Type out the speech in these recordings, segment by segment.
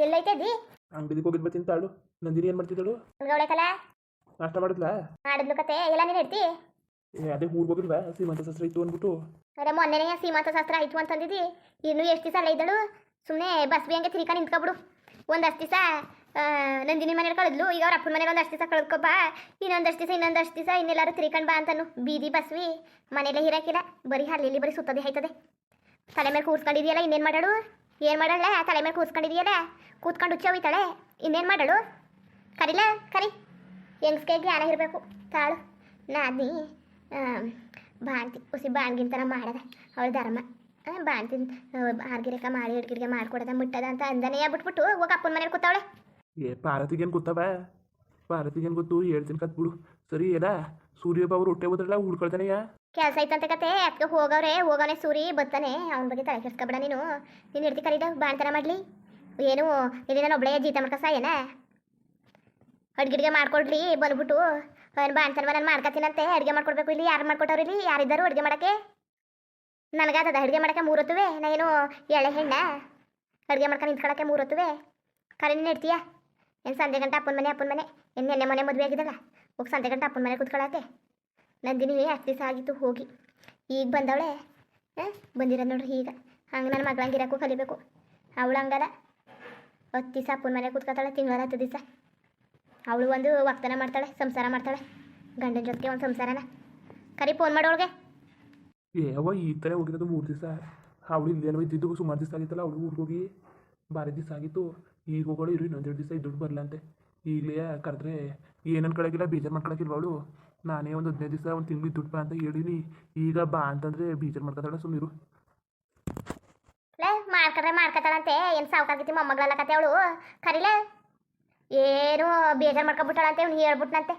ಎಲ್ಲೈತೆ the ಅಂಗಡಿಗೆ ಹೋಗಿದ್ ಬರ್ತೀನಿ ತಾಳು. ನಂದಿನಿ ಏನು ಮಾಡ್ತಿದ್ದಳು? ಗೌಳೆಕಲ ನಾಷ್ಟ ಮಾಡಿದ್ಲಾ? ಮಾಡಿದ್ಲು ಕತೆ ಎಲ್ಲ ನೀನು ಇಡ್ತಿ. ಅದೇ ಊರಿಗೆ ಹೋಗಿಲ್ವಾ ಸೀಮಂತ ಶಾಸ್ತ್ರ ಇತ್ತು ಅಂದ್ಬಿಟ್ಟು. ಅದೇ ಮೊನ್ನೆನೇ ಸೀಮಂತ ಶಾಸ್ತ್ರ ಆಯ್ತು ಅಂತಂದಿದ್ದಿ. ಇನ್ನು ಎಷ್ಟು ದಿವಸ ಅಲ್ಲ ಇದ್ದಳು? ಸುಮ್ಮನೆ ಬಸ್ ಬಿ ಹಂಗೆ ತಿರ್ಕಾ ನಿಂತ್ಕೊಬಿಡು. ಒಂದಷ್ಟು ದಿವಸ ನಂದಿನಿ ಮನೇಲಿ ಕಳೆದ್ಲು. ಈಗ ಅವ್ರ ಅಪ್ಪನ ಮನೇಲಿ ಒಂದಷ್ಟು ದಿವಸ ಕಳೆದ್ಕೊಬ್ಬ. ಇನ್ನೊಂದಷ್ಟು ದಿವಸ ಇನ್ನೆಲ್ಲರೂ ತಿರ್ಕೊಂಡು ಬಾ ಅಂತನು. ಬೀದಿ ಬಸ್ವಿ ಮನೇಲೆ ಇರೋಕ್ಕಿಲ್ಲ. ಬರೀ ಅಲ್ಲಿ ಬರೀ ಸುತ್ತದೇ ಆಯ್ತದೆ. ತಲೆ ಮೇಲೆ ಕೂರ್ಸ್ಕೊಂಡಿದೆಯಲ್ಲ, ಇನ್ನೇನು ಮಾಡಾಳು? ಏನು ಮಾಡಲ್ಲ? ತಲೆ ಮೇಲೆ ಕೂರ್ಸ್ಕೊಂಡಿದೆಯಲ್ಲ, ಕೂತ್ಕೊಂಡು ಹುಚ್ಚ ಹೋಯ್ತಾಳೆ. ಇನ್ನೇನು ಮಾಡಾಳು? ಕರಿಲ ಕರಿ. ಹೆಂಗ್ಸ್ಗೆ ಜ್ಞಾನ ಇರಬೇಕು. ತಾಳು ನಾದಿ ಬಾಣ್ತಿ ಹುಸಿ ಬಾಣ್ಗಿಂತನ ಮಾಡದ ಅವಳು ಧರ್ಮ. ಬಾಣ್ತಿ ಆರ್ಗಿರಕ ಮಾಡಿ ಹಿಡ್ಗಿರ್ಗೆ ಮಾಡ್ಕೊಡದ ಮುಟ್ಟದ ಅಂತ ಅಂದನೇ ಬಿಟ್ಬಿಟ್ಟು ಹೋಗಿ ಅಪ್ಪನ ಮನೇಲಿ ಕೂತವಳೆ. ಪಾರತಿಗೇನು ಕೂತವ? ಪಾರತಿಗೇನು ಗೊತ್ತು? ಹೇಳ್ತೀನಿ ಕತ್ಬಿಡು. ಸರಿ ಏನ ಸೂರ್ಯಬ ಅವ್ರು ಹೊಟ್ಟೆ ಹೋದ್ರಲ್ಲ ಉಳ್ಕೊಳ್ತಾನೆಯ ಕೆಲಸ ಐತಂತೆ ಕತೆ. ಅದಕ್ಕೆ ಹೋಗವನೆ ಸೂರಿ ಬತ್ತಾನೆ. ಅವನ ಬಗ್ಗೆ ತಲೆ ಕೆಡ್ಸ್ಕೊಬೇಡ ನೀನು. ನೀನು ಹಿಡ್ತಿ ಕರೀದ ಬಾಣ್ತನ ಮಾಡಲಿ. ಏನು ಇಲ್ಲಿ ನಾನು ಒಬ್ಳೆಯ ಜೀತ ಮಾಡ್ಕಸ ಏನ ಅಡ್ಗಿಡ್ಗೆ ಮಾಡ್ಕೊಡ್ಲಿ ಬಂದ್ಬಿಟ್ಟು ಬಾಣ್ತನ ನಾನು ಮಾಡ್ಕೊತೀನಂತೆ. ಅಡುಗೆ ಮಾಡ್ಕೊಡ್ಬೇಕು. ಇಲ್ಲಿ ಯಾರು ಮಾಡ್ಕೊಟ್ಟವ್ರು? ಇಲ್ಲಿ ಯಾರಿದ್ದರು ಅಡುಗೆ ಮಾಡೋಕ್ಕೆ? ನನಗಾದದ ಅಡುಗೆ ಮಾಡೋಕ್ಕೆ ಮೂರೊತ್ತುವೆ. ನಾನೇನು ಎಳೆ ಹೆಣ್ಣ ಅಡುಗೆ ಮಾಡ್ಕೊಂಡು ನಿಂತ್ಕೊಳ್ಳೋಕ್ಕೆ ಮೂರೊತ್ತುವೆ? ಕರೆ ನೀನು ಇಡ್ತೀಯ ಏನು? ಸಂಜೆ ಗಂಟೆ ಅಪ್ಪನ ಮನೆ ಏನು ನೆನ್ನೆ ಮನೆ ಮದುವೆ ಆಗಿದ್ದಲ್ಲ, ಹೋಗಿ ಸಂಜೆ ಗಂಟೆ ಅಪ್ಪನ ಮನೆ ಕೂತ್ಕೊಳ್ಳೋಕ್ಕೆ. ನಂದಿನಿ 10 ದಿವಸ ಆಗಿತ್ತು ಹೋಗಿ. ಈಗ ಬಂದವಳೆ. ಬಂದಿರೋದು ನೋಡ್ರಿ ಈಗ. ಹಂಗೆ ನನ್ನ ಮಗಳಂಗಿರಕ್ಕೂ ಕಲಿಬೇಕು. ಅವಳು ಹಂಗಲ್ಲ, 10 ದಿವಸ ಅಪ್ಪನ ಮನೆ ಕೂತ್ಕೊತಾಳೆ. ತಿಂಗಳ 10 ದಿವಸ ಅವಳು ಒಂದು ವಕ್ತನ ಮಾಡ್ತಾಳೆ, ಸಂಸಾರ ಮಾಡ್ತಾಳೆ. ಗಂಡನ ಜೊತೆಗೆ ಒಂದು ಸಂಸಾರನ. ಕರಿ ಫೋನ್ ಮಾಡೋಳಿಗೆ. ಅವ ಈ ಥರ ಹೋಗಿರೋದು 3 ದಿವಸ. ಅವಳು ಇಲ್ಲೇನೋ ಇದ್ದಿದ್ದು ಸುಮಾರು ದಿವಸ ಆಗಿತ್ತಲ್ಲ. ಅವಳು ಊರಿಗೆ ಹೋಗಿ ಭಾರಿ ದಿವಸ ಆಗಿತ್ತು. ಈಗ ಹೋಗೋಳು ಇರು ಇನ್ನೊಂದೆರಡು ದಿವಸ ದುಡ್ಡು ಬರಲಂತೆ. ಈಗಲೇ ಕರೆದ್ರೆ ಏನನ್ನು ಕಳಗಿಲ್ಲ, ಬೇಜಾರು ಮಾಡ್ಕೊಳಕಿಲ್ವ ಅವಳು. ನಾನೇ ಒಂದು 15 ದಿವಸ ಒಂದು ತಿಂಗ್ಳು ದುಡ್ಡು ಬಾ ಅಂತ ಹೇಳಿನಿ. ಈಗ ಬಾ ಅಂತಂದರೆ ಬೇಜಾರು ಮಾಡ್ಕೊತಾಳೆ. ಸುಮ್ಮನಿರು. ಮಾಡ್ಕೊತಾಳಂತೆ. ಏನು ಸಾವುಕಾಗಿತ್ತು ಮೊಮ್ಮಗಳಲ್ಲ ಕತೆ ಅವಳು. ಕರಿಲ ಏನು ಬೇಜಾರು ಮಾಡ್ಕೊಬಿಟ್ಟಾಳಂತೆ. ಅವ್ನು ಹೇಳ್ಬಿಟ್ನಂತೆ.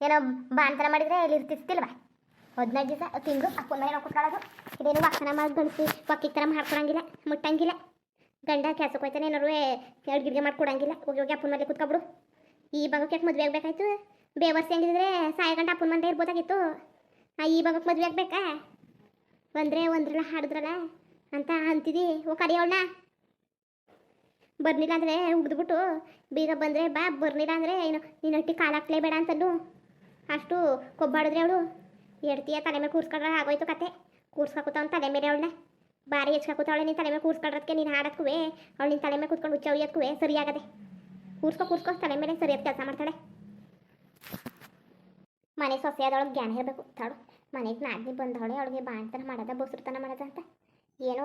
ಏನೋ ಬಾಣ್ತನ ಮಾಡಿದರೆ ಇಲ್ಲಿ ಇರ್ತಿಸ್ತಿಲ್ವ? 15 ದಿವಸ ತಿಂಗಳು ಅಪ್ಪನ ಮನೆ ನಾವು ಕೂತ್ಕೊಳ್ಳೋದು. ಇದೇನು ವಾಸನ ಮಾಡಿ ಗಣಿಸಿ ಒಕ್ಕಿಗೆ ಥರ ಮಾಡ್ಕೊಳಂಗಿಲ್ಲ, ಮುಟ್ಟಂಗಿಲ್ಲ. ಗಂಡ ಕೆಲ್ಸಕ್ಕೆ ಹೋಯ್ತಾನೆ, ಏನಾರು ಅಡ್ಗಿಡ್ಗೆ ಮಾಡ್ಕೊಡಂಗಿಲ್ಲ. ಹೋಗಿ ಅಪ್ಪನ ಮನೆ ಕೂತ್ಕೊಬಿಡು. ಈ ಭಾಗಕ್ಕೆ ಯಾಕೆ ಮದುವೆ ಆಗಬೇಕಾಯ್ತು? ಬೇವರ್ಸಿ ಹೆಂಗಿದ್ರೆ ಸಾಯ ಗಂಟೆ ಅಪ್ಪನ ಮನೆ ಇರ್ಬೋದಾಗಿತ್ತು. ಈ ಭಾಗಕ್ಕೆ ಮದುವೆ ಆಗಬೇಕಾ? ಒಂದ್ರಲ್ಲ ಹಾಡಿದ್ರಲ್ಲ ಅಂತ ಅಂತಿದ್ದಿ. ಓ ಕರಿಯವಳನ್ನ ಬರ್ನಿಲ್ಲ ಅಂದರೆ ಉಗ್ದುಬಿಟ್ಟು ಬೀಗ ಬಂದರೆ ಬಾ, ಬರ್ನಿಲ್ಲ ಅಂದರೆ ಏನು ನೀನು ಒಟ್ಟಿ ಕಾಲು ಹಾಕ್ಲೇಬೇಡ ಅಂತಂದು ಅಷ್ಟು ಕೊಬ್ಬಾಡಿದ್ರೆ ಅವಳು. ಎಡ್ತೀಯ ತಲೆ ಮೇಲೆ ಕೂರ್ಸ್ಕೊಂಡ್ರೆ ಆಗೋಯ್ತು ಕತೆ. ಕೂರ್ಸ್ಕಾಕೂತಾವ್ ತಲೆ ಮೇಲೆ ಅವಳನ್ನ ಭಾರಿ ಹೆಚ್ಕಾಕೂತಾವಳೆ. ನೀನು ತಲೆ ಮೇಲೆ ಕೂರ್ಸ್ಕೊಳ್ಳೋದಕ್ಕೆ ನೀನು ಹಾಡೋಕ್ಕೂ ಅವಳು ನಿನ್ನ ತಲೆ ಮೇಲೆ ಕೂತ್ಕೊಂಡು ಹುಚ್ಚ ಹೊಯ್ಯೋದಕ್ಕೂ ಸರಿಯಾಗದೆ. ಕೂರ್ಸ್ಕೊ ತಲೆ ಮೇಲೆ ಸರಿಯಾದ ಕೆಲಸ ಮಾಡ್ತಾಳೆ. ಮನೆ ಸೊಸೆ ಆದವಳಿಗೆ ಜ್ಞಾನ ಇರಬೇಕು. ತಾಳು ಮನೆಗೆ ನಾದಿನಿ ಬಂದವಳೆ, ಅವಳಿಗೆ ಬಾಣ್ತನ ಮಾಡೋದ ಬಸ್ರುತನ ಮಾಡೋದ ಅಂತ. ಏನೋ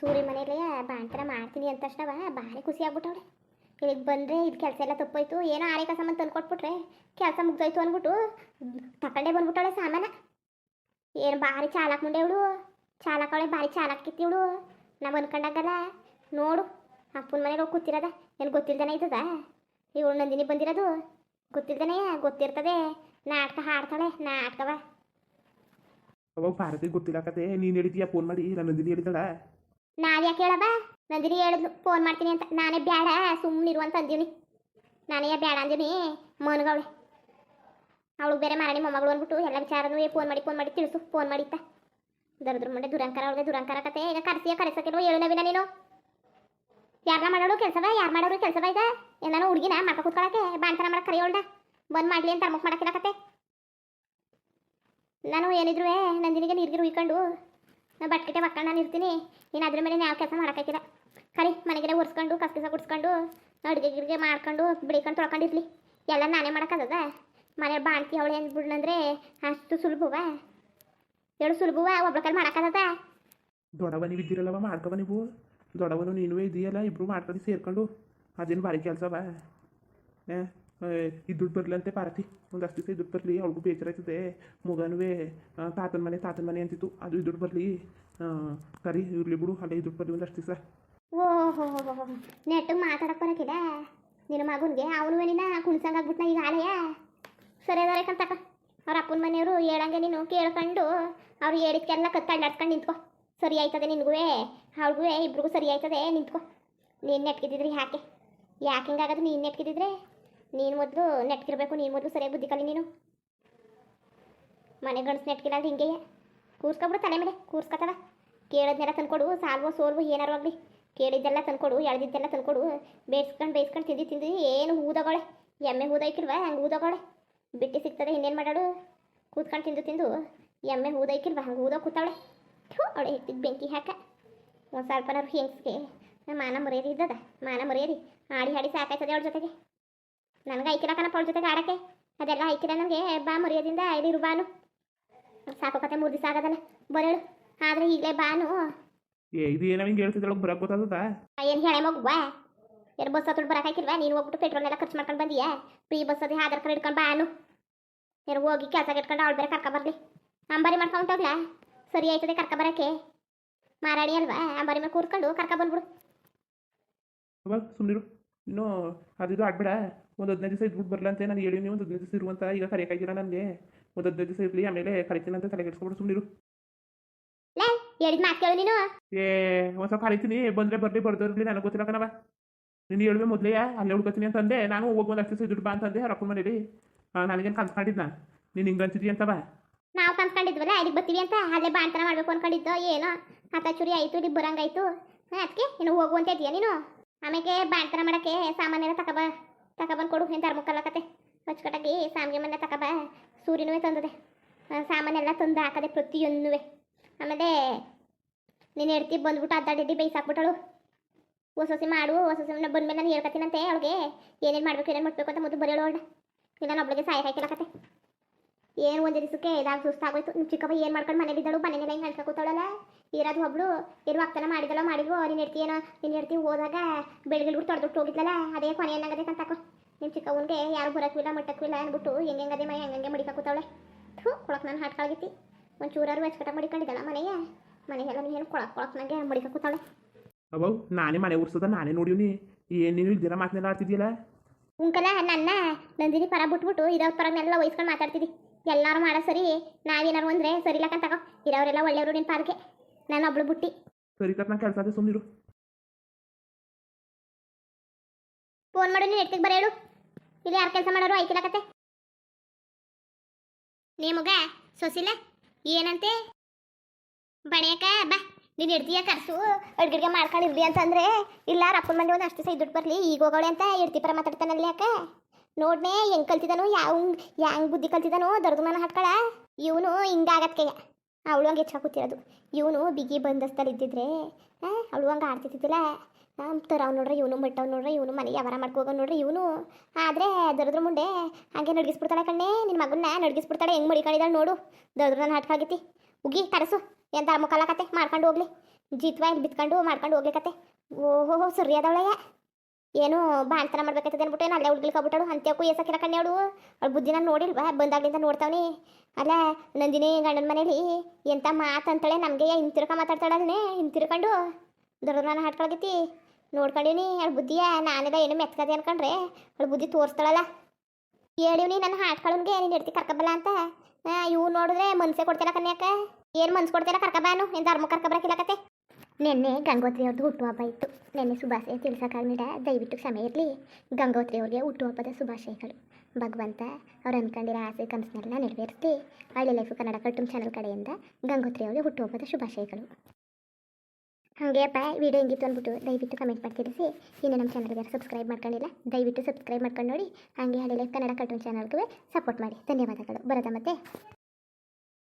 ಸೂರ್ಯ ಮನೇಲಿ ಬಾಣ್ತನ ಮಾಡ್ತೀನಿ ಅಂತ ತಕ್ಷಣ ಭಾರಿ ಖುಷಿ ಆಗ್ಬಿಟ್ಟವಳೆ. ಇಲ್ಲಿಗೆ ಬಂದರೆ ಇದು ಕೆಲಸ ಎಲ್ಲ ತಪ್ಪೋಯ್ತು. ಏನೋ ಆರೇಕ ಸಾಮಾನು ತಂದು ಕೊಟ್ಬಿಟ್ರೆ ಕೆಲಸ ಮುಗ್ದೋಯ್ತು ಅಂದ್ಬಿಟ್ಟು ತಗೊಂಡೇ ಬಂದ್ಬಿಟ್ಟವಳೆ ಸಾಮಾನ. ಏನು ಭಾರಿ ಚಾಲಾಕ್ ಮುಂಡೆ ಇವಳು. ಚಾಲಾಕವಳೆ, ಭಾರಿ ಚಾಲಾಕಿತ್ತು ಇವಳು. ನಾವು ಅನ್ಕೊಂಡಾಗಲ್ಲ. ನೋಡು ಅಪ್ಪನ ಮನೆಗೆ ಹೋಗಿ ಕೂತಿರೋದ. ಏನು ಗೊತ್ತಿಲ್ದೇನೆ ಇದ್ದದ ಇವಳು ನಂದಿನಿ ಬಂದಿರೋದು? ಗೊತ್ತಿಲ್ದೇನೆ ಗೊತ್ತಿರ್ತದೆ. ನಾಟಕ ಹಾಡ್ತಾಳೆ, ನಾಟಕವ. ಅವಾಗ ಭಾರತಿಗೆ ಗೊತ್ತಿಲ್ಲ ಕತೆ. ನೀನು ಹೇಳಿದೀಯ ಫೋನ್ ಮಾಡಿ. ನಾನು ನಂದಿನಿ ಹೇಳಿದಳ. ನಾನು ಯಾಕೆ ಹೇಳಬ್ಬ? ನಂದಿನಿ ಹೇಳಿದ್ಲು ಫೋನ್ ಮಾಡ್ತೀನಿ ಅಂತ. ನಾನೇ ಬೇಡ ಸುಮ್ಮನಿರು ಅಂತ ಅಂದೀನಿ. ನಾನೇ ಬೇಡ ಅಂದೀನಿ. ಮನ್ಗವಳೆ ಅವಳಿಗೆ ಬೇರೆ ಮಾರಾಣಿ ಮೊಮ್ಮಗಳು ಅಂದ್ಬಿಟ್ಟು ಎಲ್ಲ ವಿಚಾರನೂ ಫೋನ್ ಮಾಡಿ ತಿಳಿಸು. ಫೋನ್ ಮಾಡಿತ್ತ ದರದ್ರ ಮುಂಡೆ ದುರಂಕಾರ. ಅವಳಿಗೆ ದುರಂಕಾರ ಕತೆ. ಈಗ ಕರೆಸೋಕೆ ಹೇಳು ನವೀನ ನೀನು. ಯಾರ ಮಾಡೋಳು ಕೆಲಸವ? ಯಾರು ಮಾಡೋರು ಕೆಲಸವ? ಈಗ ಏನಾನು ಹುಡುಗಿನ ಮಕ್ಕ ಕೂತ್ಕೊಳಕ್ಕೆ ಬಾಣ್ತನ ಮಾಡಕ್ಕೆ ಕರಿಯೋಳ್ದ ಬಂದು ಮಾಡಲಿ ಅಂತ ಅಮ್ಮಕ್ಕೆ ಮಾಡಕ್ಕಿಲ್ಲ ಕತೆ. ನಾನು ಏನಿದ್ರು ನಂದಿನಿಗೆ ನೀರಿಗೆ ಉಯ್ಕೊಂಡು ಬಟ್ಕಿಟೆ ಮಕ್ಕಳು ನಾನು ಇರ್ತೀನಿ. ನೀನು ಅದ್ರ ಮೇಲೆ ಯಾವ ಕೆಲಸ ಮಾಡೋಕ್ಕಾಗಿಲ್ಲ. ಕರಿ ಮನೆಗೆಲ್ಲ ಒರೆಸ್ಕೊಂಡು ಕಸ ಗುಡಿಸ್ಕೊಂಡು ಅಡುಗೆ ಗಿಡಿಗೆ ಮಾಡ್ಕೊಂಡು ಬಿಡಿಕೊಂಡು ತೊಳ್ಕೊಂಡಿರ್ಲಿ. ಎಲ್ಲ ನಾನೇ ಮಾಡೋಕ್ಕದ? ಮನೆ ಬಾಣ್ತಿ ಅವಳು ಏನು ಬಿಡ್ನಂದ್ರೆ ಅಷ್ಟು ಸುಲಭವ? ಹೇಳು ಸುಲಭವ? ಒಬ್ಳ ಕೈ ಮಾಡೋಕ್ಕದ? ದೊಡ್ಡವ ನೀವು ಇದ್ದೀರಲ್ಲವ, ಮಾಡ್ಕೊವ ನೀವು. ದೊಡ್ಡವನು ನೀನು ಇದೆಯಲ್ಲ, ಇಬ್ಬರು ಮಾಡ್ಕೊಂಡು ಸೇರ್ಕೊಂಡು ಅದೇನು ಭಾರಿ ಕೆಲಸವ? ಈ ದುಡ್ಡು ಬರಲಂತೆ ಪಾರತಿ. ಒಂದಷ್ಟು ದಿವಸ ದುಡ್ಡು ಬರಲಿ. ಅವ್ಳಿಗೂ ಬೇಜಾರಾಯ್ತದೆ. ಮಗನೂ ತಾತನ ಮನೆ ಅಂತಿತ್ತು. ಅದು ದುಡ್ಡು ಬರಲಿ. ಕರಿ ಇರಲಿ ಬಿಡು. ಅಲ್ಲೇ ದುಡ್ಡು ಬರಲಿ ಒಂದಷ್ಟು ದಿವಸ. ಓಹೋ ನೆಟ್ಟಿಗೆ ಮಾತಾಡಕ್ಕೆ ಬರೋಕ್ಕಿದ ನಿನ್ನ ಮಗನಿಗೆ? ಅವನು ನಿನ್ನ ಕುಣ್ಸಂಗಾಗ್ಬಿಟ್ನ ಈಗ ಆಲೆಯ ಸರಿ ಅದಕ್ಕಂತಕ್ಕ. ಅವ್ರ ಅಪ್ಪನ ಮನೆಯವರು ಹೇಳಂಗೆ ನೀನು ಕೇಳ್ಕೊಂಡು ಅವ್ರು ಹೇಳಿದ್ಕೆಲ್ಲ ಕಲ್ಲಾಡ್ಸ್ಕೊಂಡು ನಿಂತ್ಕೊ. ಸರಿ ಆಯ್ತದೆ ನಿನಗೂ ಅವ್ರಿಗೂ ಇಬ್ರಿಗೂ ಸರಿ ಆಯ್ತದೆ. ನಿಂತ್ಕೊ. ನೀನು ನೆಟ್ಕಿದ್ರಿ ಯಾಕೆ ಹಿಂಗಾಗೋದು? ನೀನು ನೆಟ್ಕಿದ್ರೆ ನೀನು ಮೊದಲು ನೆಟ್ಕಿರ್ಬೇಕು. ನೀನು ಮೊದಲು ಸರಿಯಾಗಿ ಬುದ್ಧಿ ಕಲಿ. ನೀನು ಮನೆ ಗಂಡಸು ನೆಟ್ಕಿಲ್ಲ ಅಂದ್ರೆ ಹಿಂಗೆ ಕೂರ್ಸ್ಕೊಬಿಡು. ತಲೆ ಮೇಲೆ ಕೂರ್ಸ್ಕೊತವ. ಕೇಳೋದ್ನೆಲ್ಲ ತಂದ್ಕೊಡು. ಸಾಲ್ವೋ ಸೋಲ್ವೋ ಏನಾರು ಆಗಲಿ ಕೇಳಿದ್ದೆಲ್ಲ ತಂದ್ಕೊಡು, ಎಳ್ದಿದ್ದೆಲ್ಲ ತಂದ್ಕೊಡು. ಬೇಯಿಸ್ಕೊಂಡು ತಿಂದು ತಿಂದು ಏನು ಊದಗೋಳೆ, ಎಮ್ಮೆ ಊದೈಕಿಲ್ವ ಹಂಗೆ ಊದಗೋಳೆ. ಬಿಟ್ಟು ಸಿಗ್ತದೆ ಇನ್ನೇನು ಮಾಡಾಳು, ಕೂತ್ಕೊಂಡು ತಿಂದು ತಿಂದು ಎಮ್ಮೆ ಊದೈಕಿಲ್ವ ಹಂಗೆ ಊದೋ ಕೂತಾವಳೆ. ಅವಳೆ ಇಟ್ಟಿದ್ದು ಬೆಂಕಿ ಹಾಕ. ಒಂದು ಸ್ವಲ್ಪನಾರು ಹೆಂಗ್ಸ್ಗೆ ಮಾನ ಮರ್ಯಾದೆ ಇದ್ದದ, ಮಾನ ಮರ್ಯಾದೆ ಆಡಿ ಹಾಡಿ ಸಾಕಾಯ್ತದೆ ಅವಳ ಜೊತೆಗೆ. ನನಗೆ ಐಕಿಲ್ಲ ಕಣಪ್ಪ ಅವಳ ಜೊತೆಗೆ ಆಡೋಕ್ಕೆ, ಅದೆಲ್ಲ ಐಕಿಲ್ಲ ನನಗೆ. ಬಾ ಮರ್ಯಾದಿಂದ ಇಲ್ಲಿರು ಬಾನು, ಸಾಕು ಕತೆ 3 ದಿವಸ ಆಗೋದಲ್ಲ ಬರೇಳು. ಆದರೆ ಈಗಲೇ ಬಾನು. ಇದು ಏನೋ ಹಿಂಗೆ ಹೇಳ್ತಿದ್ದೊಳಗೆ ಬರೋಕೆ ಗೊತ್ತಾಗ್ತದ? ಏನು ಹೇಳೆ ಮಗುವ, ಯಾರು ಬಸ್ ಹತ್ತು ಬರೋಕಾಕಿಲ್ವಾ? ನೀನು ಹೋಗ್ಬಿಟ್ಟು ಪೆಟ್ರೋಲ್ ಎಲ್ಲ ಖರ್ಚು ಮಾಡ್ಕೊಂಡು ಬಂದೀಯಾ? ಫ್ರೀ ಬಸ್ ಅದು ಆಧಾರ್ ಕಾರ್ಡ್ ಇಟ್ಕೊಂಡು ಬಾನು. ಯಾರು ಹೋಗಿ ಕೆಲಸ ಇಟ್ಕೊಂಡು ಅವಳು ಬೇರೆ ಕರ್ಕ ಬರಲಿ. ಅಂಬಾರಿ ಮಾಡ್ಕೊಂಡೋಗ್ಲಾ ಸರಿ ಆಯ್ತದೆ ಕರ್ಕ ಬರೋಕ್ಕೆ. ಮಾರಾಡಿ ಅಲ್ವಾ, ಅಂಬಾರಿ ಮೇಲೆ ಕೂರ್ಕೊಂಡು ಕರ್ಕ ಬಂದ್ಬಿಡು. ಅವಾಗ ಸುಮ್ಮನಿರು, ಇನ್ನೂ ಅದು ಆಡ್ಬೇಡ. ಒಂದು 15 ದಿವಸ ಇದ್ಬಿಟ್ಟು ಬರಲಂತೆ ನಾನು ಹೇಳಿ. ನೀವು ಒಂದು 15 ದಿವಸ ಇರುವಂತ ಈಗ ಕರೆಯಕ್ಕಾಗಿಲ್ಲ ನನಗೆ. ಒಂದು 15 ದಿವಸ ಇರಲಿ, ಆಮೇಲೆ ಕರಿತೀನಂತ ತಲೆ ಕೆಡ್ಸ್ಕೊಬಿಡು. ಸುಮ್ಮನಿರು. ಲೇ ಹೇಳಿದ ಮಾತು ಕೇಳು ನೀನು. ಒಂದು ಸ್ವಲ್ಪ ಕರಿತೀನಿ, ಬಂದರೆ ಬರಲಿ ಬರ್ದಿರಲಿ ನನಗೆ ಗೊತ್ತಿಲ್ಲ ಕಣವ. ನೀನು ಹೇಳುವೆ ಮೊದಲೇ ಅಲ್ಲೇ ಉಳ್ಕೊತೀನಿ ಅಂತಂದೆ. ನಾನು ಹೋಗಿ ಒಂದು 10 ದಿವಸ ದುಡ್ಡು ಬಾ ಅಂತಂದೆ ಅವ್ರ ಅಪ್ಪನ ಮನೇಲಿ. ನನಗೇನು ಕನ್ಸ್ಕೊಂಡಿದ್ನ ನೀನು ಹಿಂಗೆ ಅಂತಿದ್ದೀಯ ಅಂತವ. ನಾವು ಕನ್ಸ್ಕೊಂಡಿದ್ವಲ್ಲ ಇಲ್ಲಿಗೆ ಬರ್ತೀವಿ ಅಂತ, ಅಲ್ಲೇ ಬಾಣ್ತನ ಮಾಡ್ಬೇಕು ಅನ್ಕೊಂಡಿದ್ದೋ ಏನೋ. ಚೂರಿ ಆಯಿತು, ಇಲ್ಲಿ ಬರಂಗಾಯ್ತು. ಅದಕ್ಕೆ ನೀನು ಹೋಗುವಂತ ಇದೆಯಾ ನೀನು? ಆಮೇಲೆ ಬಾಣ್ತನ ಮಾಡೋಕ್ಕೆ ಸಾಮಾನೆಲ್ಲ ತಗೊಬಂದು ಕೊಡು. ಏನು ಧರ್ಮಕ್ಕಲ್ಲಕತ್ತೆ ಅಚ್ಚುಕಟ್ಟಾಗಿ ಸಾಮಿಗೆ ಮನೆ ತಗೊಬ. ಸೂರ್ಯನೂ ತಂದದೆ ಸಾಮಾನೆಲ್ಲ ತಂದು ಹಾಕದೆ ಪ್ರತಿಯೊಂದು. ಆಮೇಲೆ ನೀನು ಹೆಡ್ತಿ ಬಂದ್ಬಿಟ್ಟು ಅಡ್ಡಾಡಿ ಬೇಯಿಸಾಕ್ಬಿಟ್ಟಳು. ಹೊಸ ಮಾಡು, ಹೊಸ ಬಂದ್ಮೇಲೆ ನಾನು ಹೇಳ್ಕತ್ತೀನಂತೆ ಅವಳಿಗೆ ಏನೇನು ಮಾಡಬೇಕು ಏನೇನು ಮಾಡಬೇಕು ಅಂತ ಮೊದಲು ಬರೆಯೋಳು ಅವಳ. ಇಲ್ಲ ನಾನು ಒಬ್ಳಿಗೆ ಸಾಯ ಹಾಕಿಲಕತ್ತೆ. ಏನು ಒಂದೇ ದಿವಸಕ್ಕೆ ಇದಾಗ ಸುಸ್ತಾಗೋಯ್ತು. ನಿಮ್ಮ ಚಿಕ್ಕಪ್ಪ ಏನು ಮಾಡ್ಕೊಂಡು ಮನೇಲಿದ್ದಳು, ಮನೆಯಲ್ಲ ಹಿಂಗೆ ಅನ್ಸ್ಕೊತಾಳಲ್ಲ. ಇರೋದು ಒಬ್ಳು ಏನು ವಾಗ್ತಾನ ಮಾಡಿದಳೋ ಮಾಡಿದ್ವು. ನೀನು ಹೆಡ್ತಿ ಹೋದಾಗ ಬೆಳಗಿಲ್ಬಿಟ್ಟು ತೊಡೆದ್ಬಿಟ್ಟು ಹೋಗಿದ್ಲಲ್ಲ, ಅದೇ ಕೊನೆ ಏನಾಗದೆ ಕಂತಾಕೋ. ನಿಮ್ಮ ಚಿಕ್ಕವನಿಗೆ ಯಾರು ಬರೋಕ್ಕಿಲ್ಲ ಮಟ್ಟಕ್ಕಿಲ್ಲ ಅಂದ್ಬಿಟ್ಟು ಹೆಂಗೆ ಮೈ ಹಂಗೆ ಮಡಿಕಾಕೂತಾವಳೆ. ಕೊಳಕ್ಕೆ ನಾನು ಹಾಟ್ಕಾಗಿತ್ತಿ ಒಂದು ಚೂರಾರು ವೆಚ್ಕಟ್ಟಾಗಿ ಮಡಿಕೊಂಡಿದ್ದಲ್ಲ ಮನೆಗೆಲ್ಲ ನೀನು ಕೊಳಕ್ಕೆ ನನಗೆ ಮಡಿಕಾಕೂತಾವಳೆ. ಅವ ನಾನೇ ಮನೆ ಉರ್ಸೋದ ನಾನೇ ನೋಡಿವ್ನಿ. ಏನು ನೀನು ಇಲ್ದಿರ ಮಾತನ್ನೆಲ್ಲ ಆಡ್ತಿದ್ಯಲ್ಲ. ಉಂಕಲ್ಲ ನನ್ನ ನಂದಿನಿ ಪರ ಬಿಟ್ಬಿಟ್ಟು ಇರೋರ ಪರನೆಲ್ಲ ವಹಿಸ್ಕೊಂಡು ಮಾತಾಡ್ತಿದ್ದಿ. ಎಲ್ಲರೂ ಮಾಡೋ ಸರಿ, ನಾವೇನಾರು ಅಂದರೆ ಸರಿ ಇಲ್ಲಕಂತಾಗ. ಇರೋರೆಲ್ಲ ಒಳ್ಳೆಯವರು ನಿನ್ನ ಪಾರ್ಗೆ, ನಾನು ಒಬ್ಳು ಬುಟ್ಟಿ. ಸರಿ ಕತ್ ನಾನು ಕೆಲಸ ಅದೇ ಸುಮ್ಮನಿರು. ಫೋನ್ ಮಾಡು, ನೀನು ಎತ್ತಿಗೆ ಬರೇಳು. ಇಲ್ಲಿ ಯಾರು ಕೆಲಸ ಮಾಡೋರು ಐಕಿಲಕತ್ತೆ. ನೀ ಮಗ ಸೊಸಿಲ್ಲ ಏನಂತೆ ಬಣಿಯಕ ಬಾ. ನೀನು ಇಡ್ತೀಯ ಕರ್ಸು ಅಡ್ಗಿಡ್ಗೆ ಮಾಡ್ಕೊಂಡಿರ್ಲಿ ಅಂತಂದರೆ ಇಲ್ಲ ರಪ್ಪನ ಮಂದಿ ಒಂದು ಅಷ್ಟು ಸಹ ದುಡ್ಡು ಬರಲಿ ಈಗ ಹೋಗೋಳೆ ಅಂತ ಇಡ್ತಿ ಪರ ಮಾತಾಡ್ತಾನಲ್ಲಿ. ಯಾಕ ನೋಡ್ನೆ ಹೆಂಗೆ ಕಲ್ತಿದ್ದಾನು, ಹೆಂಗೆ ಬುದ್ಧಿ ಕಲ್ತಿದ್ದಾನು ದೊಡ್ಡ ಮನ ಹಾಕ್ಕೊಳ. ಇವನು ಹಿಂಗಾಗತ್ಕೆ ಅವಳು ಹಂಗೆ ಹೆಚ್ಚಾಕೂತಿರೋದು. ಇವನು ಬಿಗಿ ಬಂದಸ್ತಲ್ಲಿ ಇದ್ದಿದ್ರೆ ಅವಳು ಹಂಗೆ ಆಡ್ತಿದ್ದಿಲ್ಲ. ತರವ್ ನೋಡ್ರಿ ಇವನು ಮಟ್ಟವ್ ನೋಡ್ರಿ ಇವನು ಮನೆಗೆ ವ್ಯವಹಾರ ಮಾಡ್ಕೋಗೋ ನೋಡ್ರಿ ಇವನು. ಆದರೆ ದೊಡ್ರ ಮುಂಡೆ ಹಾಗೆ ನಡ್ಗಿಸ್ಬಿಡ್ತಾಳೆ ಕಣ್ಣೆ. ನಿನ್ನ ಮಗನ್ನ ನಡ್ಗಿಸ್ಬಿಡ್ತಾಳೆ. ಹೆಂಗೆ ಮಡಿಕೊಂಡಿದ್ದಾಳೆ ನೋಡು. ದೊಡ್ರ ನನ್ನ ಹಾಟ್ಕಾಗೈತಿ. ಉಗಿ ಕರಸು ಎಂತ ಮುಖಲಕತ್ತೆ ಮಾಡ್ಕೊಂಡು ಹೋಗ್ಲಿ. ಜೀತ್ವ ಇಲ್ಲಿ ಬಿತ್ಕೊಂಡು ಮಾಡ್ಕೊಂಡು ಹೋಗ್ಲಿಕತ್ತೆ. ಓಹೋ ಸರಿ ಅದವಳೆಯ ಏನು ಬಾಣ್ತನ ಮಾಡ್ಬೇಕಾಯ್ತದೆ ಅಂದ್ಬಿಟ್ಟು ಏನು ಅಲ್ಲೇ ಹುಡ್ಗಿಲ್ಕೊಬಿಟ್ಟಳು. ಅಂತ್ಯಕ್ಕೂ ಏಸಕ್ಕಿಲ್ಲ ಕಣ್ಣೆ ಅವಳು ಬುದ್ಧಿನ ನೋಡಿಲ್ವಾ ಬಂದಾಗ್ಲಿಂದ ನೋಡ್ತಾವನಿ. ಅಲ್ಲ ನಂದಿನಿ ಗಂಡನ ಮನೇಲಿ ಎಂಥ ಮಾತಂತಾಳೆ ನಮಗೆ ಹಿಂತಿರ್ಕ ಮಾತಾಡ್ತಾಳಲ್ಲೇ. ಹಿಂತಿರ್ಕೊಂಡು ದೊಡ್ಡ ನಾನು ಹಾಟ್ಕೊಳಗೈತಿ ನೋಡ್ಕೊಂಡಿವ್ನಿ. ಅವಳು ಬುದ್ಧಿಯ ನಾನೆಲ್ಲ ಏನು ಮೆತ್ಕದೆ ಅನ್ಕೊಂಡ್ರೆ ಅವಳು ಬುದ್ಧಿ ತೋರಿಸ್ತಾಳಲ್ಲ. ಹೇಳಿವ್ನಿ ನನ್ನ ಹಾಟ್ಕೊಳ್ಳೋನ್ಗೆ ನೀನು ಇಡ್ತಿ ಕರ್ಕಬಲ್ಲ ಅಂತ. ಇವು ನೋಡಿದ್ರೆ ಮನ್ಸೆ ಕೊಡ್ತಿಲ್ಲ ಕನ್ಯಾಕ. ಏನು ಮನ್ಸು ಕೊಡ್ತಿಲ್ಲ ಕರ್ಕಬಾನು ಏನು ಧರ್ಮ ಕರ್ಕಬರಕ್ಕಿಲ್ಲಕತ್ತೆ. ನಿನ್ನೆ ಗಂಗೋತ್ರಿ ಅವ್ರದ್ದು ಹುಟ್ಟುಹಬ್ಬ ಇತ್ತು. ನಿನ್ನೆ ಶುಭಾಶಯ ತಿಳಿಸೋಕ್ಕಾಗಲಿಲ್ಲ, ದಯವಿಟ್ಟು ಕ್ಷಮೆ ಇರಲಿ. ಗಂಗೋತ್ರಿ ಅವ್ರಿಗೆ ಹುಟ್ಟುಹಬ್ಬದ ಶುಭಾಶಯಗಳು. ಭಗವಂತ ಅವ್ರು ಅಂದ್ಕೊಂಡಿರೋ ಆಸೆ ಕನಸನ್ನೆಲ್ಲ ನೆರವೇರಿಸಿ ಹಳ್ಳಿ ಲೈಫು ಕನ್ನಡ ಕಾರ್ಟೂನ್ ಚಾನಲ್ ಕಡೆಯಿಂದ ಗಂಗೋತ್ರಿ ಅವ್ರಿಗೆ ಹುಟ್ಟುಹಬ್ಬದ ಶುಭಾಶಯಗಳು. ಹಾಗೆ ಅಪ್ಪ ವಿಡಿಯೋ ಹೆಂಗಿತ್ತು ಅಂದ್ಬಿಟ್ಟು ದಯವಿಟ್ಟು ಕಮೆಂಟ್ ಮಾಡಿ ತಿಳಿಸಿ. ಇನ್ನು ನಮ್ಮ ಚಾನಲ್ಗೆ ಸಬ್ಸ್ಕ್ರೈಬ್ ಮಾಡ್ಕೊಂಡಿಲ್ಲ ದಯವಿಟ್ಟು ಸಬ್ಸ್ಕ್ರೈಬ್ ಮಾಡ್ಕೊಂಡು ನೋಡಿ. ಹಾಗೆ ಹಳ್ಳಿ ಲೈಫ್ ಕನ್ನಡ ಕಾರ್ಟೂನ್ ಚಾನಲ್ಗೂ ಸಪೋರ್ಟ್ ಮಾಡಿ. ಧನ್ಯವಾದಗಳು. ಬರೋದ ಮತ್ತೆ